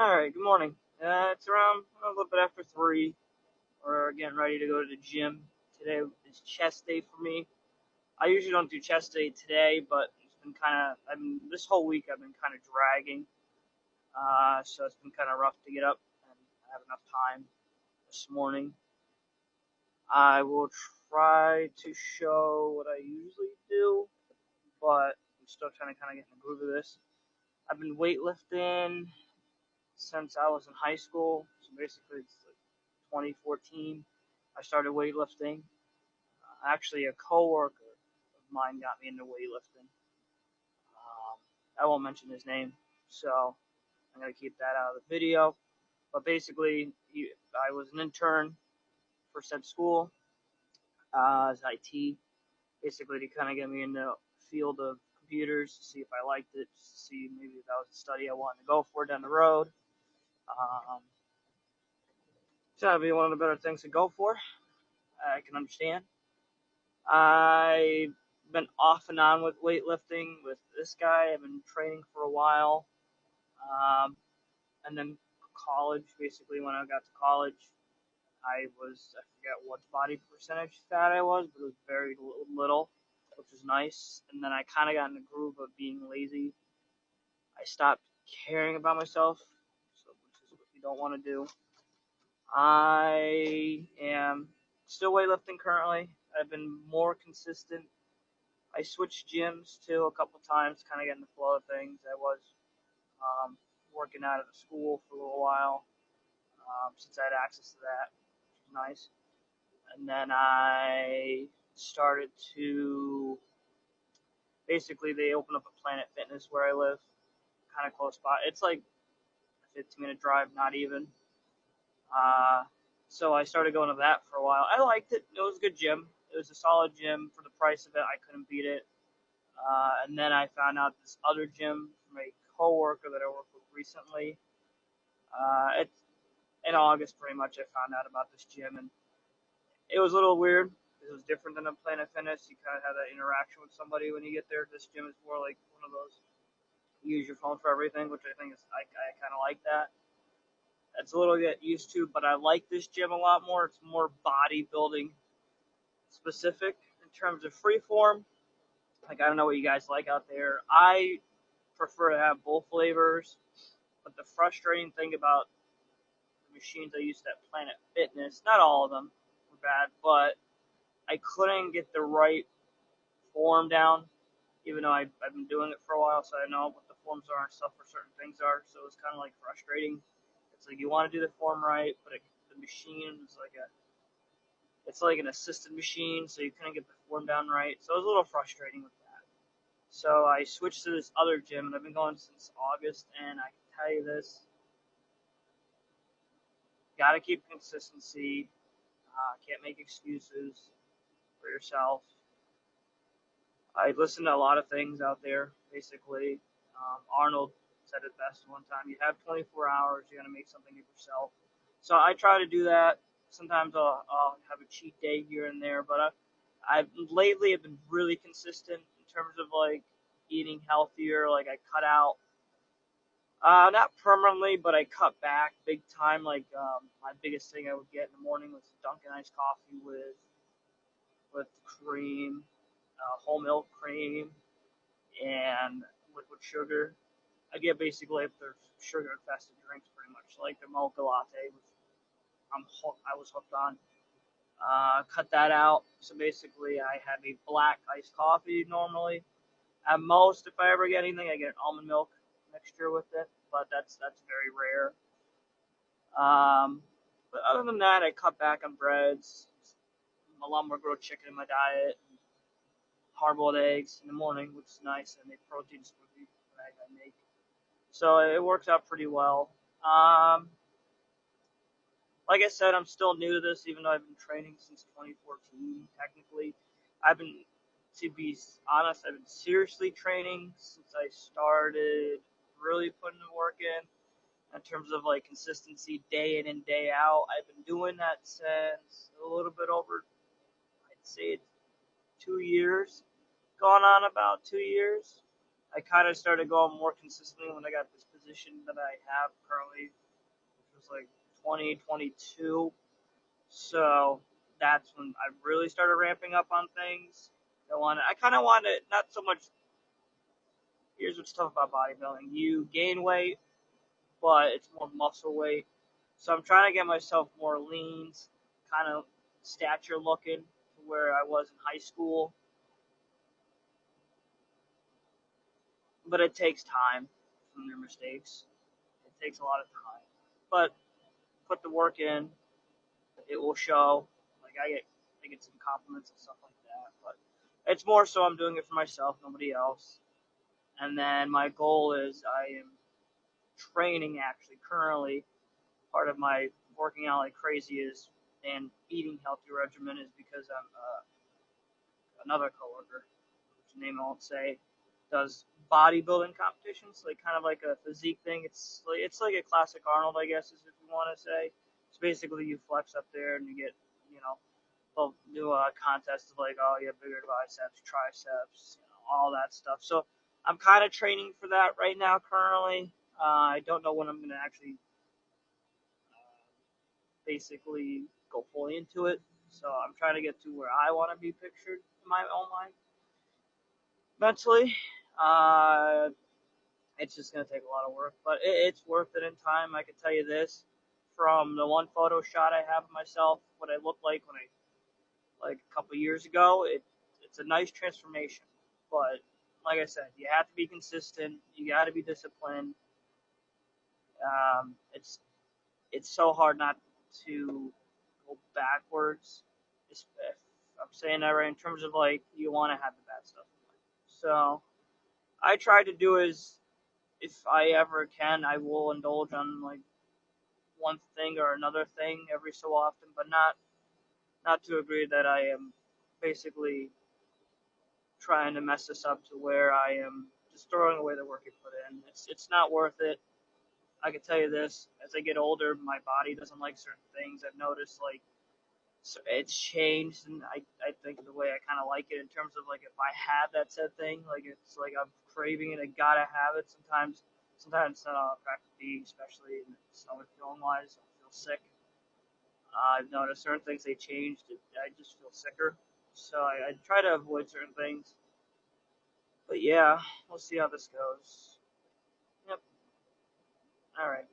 Alright, good morning. It's around a little bit after 3. We're getting ready to go to the gym. Today is chest day for me. I usually don't do chest day today, but it's been this whole week I've been kind of dragging. So it's been kind of rough to get up and have enough time this morning. I will try to show what I usually do, but I'm still trying to kind of get in the groove of this. I've been weightlifting since I was in high school, so basically it's like 2014. I started weightlifting. Actually, a coworker of mine got me into weightlifting. I won't mention his name, so I'm gonna keep that out of the video. But basically, I was an intern for said school as IT, basically to kind of get me in the field of computers, to see if I liked it, to see maybe if that was a study I wanted to go for down the road. So that'd be one of the better things to go for. I can understand. I've been off and on with weightlifting with this guy. I've been training for a while. And then college, basically when I got to college, I forget what body percentage fat I was, but it was very little, which was nice. And then I kind of got in the groove of being lazy. I stopped caring about myself, which is what you don't want to do. I am still weightlifting currently. I've been more consistent. I switched gyms too a couple times, kind of getting the flow of things. I was working out at the school for a little while since I had access to that, which was nice. And then I started to basically they opened up a Planet Fitness where I live, kind of close by. It's like a 15-minute drive, not even. So I started going to that for a while. I liked it. It was a good gym. It was a solid gym for the price of it. I couldn't beat it. And then I found out this other gym from a coworker that I worked with recently. It's in August, pretty much. I found out about this gym, and it was a little weird. It was different than a Planet Fitness. You kind of have that interaction with somebody when you get there. This gym is more like one of those you use your phone for everything, which I think is I kind of like that. It's a little get used to, but I like this gym a lot more. It's more bodybuilding specific in terms of freeform. Like I don't know what you guys like out there. I prefer to have both flavors, but the frustrating thing about the machines I used at Planet Fitness, not all of them were bad, but I couldn't get the right form down, even though I've been doing it for a while, so I know what the forms are and stuff for certain things are. So it's kind of like frustrating. It's like you want to do the form right, but the machine is it's like an assisted machine, so you couldn't get the form down right. So it was a little frustrating with that. So I switched to this other gym, and I've been going since August, and I can tell you this, got to keep consistency. Can't make excuses for yourself. I listen to a lot of things out there, basically. Arnold said it best one time. You have 24 hours, you got to make something of yourself. So I try to do that. Sometimes I'll have a cheat day here and there, but I've lately have been really consistent in terms of like eating healthier. Like I cut out, not permanently, but I cut back big time. Like my biggest thing I would get in the morning was Dunkin' iced coffee with cream, whole milk cream, and liquid sugar. I get basically if there's sugar infested drinks, pretty much like the mocha latte, which I was hooked on. Cut that out. So basically, I have a black iced coffee normally. At most, if I ever get anything, I get an almond milk mixture with it, but that's very rare. But other than that, I cut back on breads. A lot more grilled chicken in my diet. Hard-boiled eggs in the morning, which is nice, and a protein smoothie that I make. So it works out pretty well. Like I said, I'm still new to this, even though I've been training since 2014. Technically, to be honest, I've been seriously training since I started really putting the work in terms of like consistency day in and day out. I've been doing that since a little bit over, I'd say 2 years, gone on about 2 years. I kind of started going more consistently when I got this position that I have currently, which was like 2022. So that's when I really started ramping up on things. I kind of wanted not so much. Here's what's tough about bodybuilding: you gain weight, but it's more muscle weight. So I'm trying to get myself more lean, kind of stature looking to where I was in high school. But it takes time from your mistakes. It takes a lot of time. But put the work in, it will show. Like I get some compliments and stuff like that. But it's more so I'm doing it for myself, nobody else. And then my goal is I am training actually currently. Part of my working out like crazy is and eating healthy regimen is because I'm another coworker, which name I won't say, does bodybuilding competitions, like kind of like a physique thing. It's like a classic Arnold, I guess, is if you want to say. It's basically you flex up there and you get, you know, they'll do a contest of like, oh, you have bigger biceps, triceps, all that stuff. So I'm kind of training for that right now currently. I don't know when I'm going to actually basically go fully into it. So I'm trying to get to where I want to be pictured in my own mind mentally. Uh, it's just going to take a lot of work, but it's worth it in time. I can tell you this from the one photo shot I have of myself, what I looked like when I, like a couple years ago. It's a nice transformation, but like I said, you have to be consistent. You got to be disciplined. It's so hard not to go backwards. If I'm saying that right in terms of like you want to have the bad stuff. So I try to do is if I ever can, I will indulge on like one thing or another thing every so often, but not to agree that I am basically trying to mess this up to where I am just throwing away the work you put in. It's not worth it. I can tell you this: as I get older, my body doesn't like certain things. I've noticed like so it's changed, and I think the way I kind of like it in terms of like if I have that said thing, like it's like I'm craving it, I gotta have it. Sometimes crack the beat, especially in stomach feeling wise, I feel sick. I've noticed certain things they changed. I just feel sicker, so I try to avoid certain things. But yeah, we'll see how this goes. Yep. All right.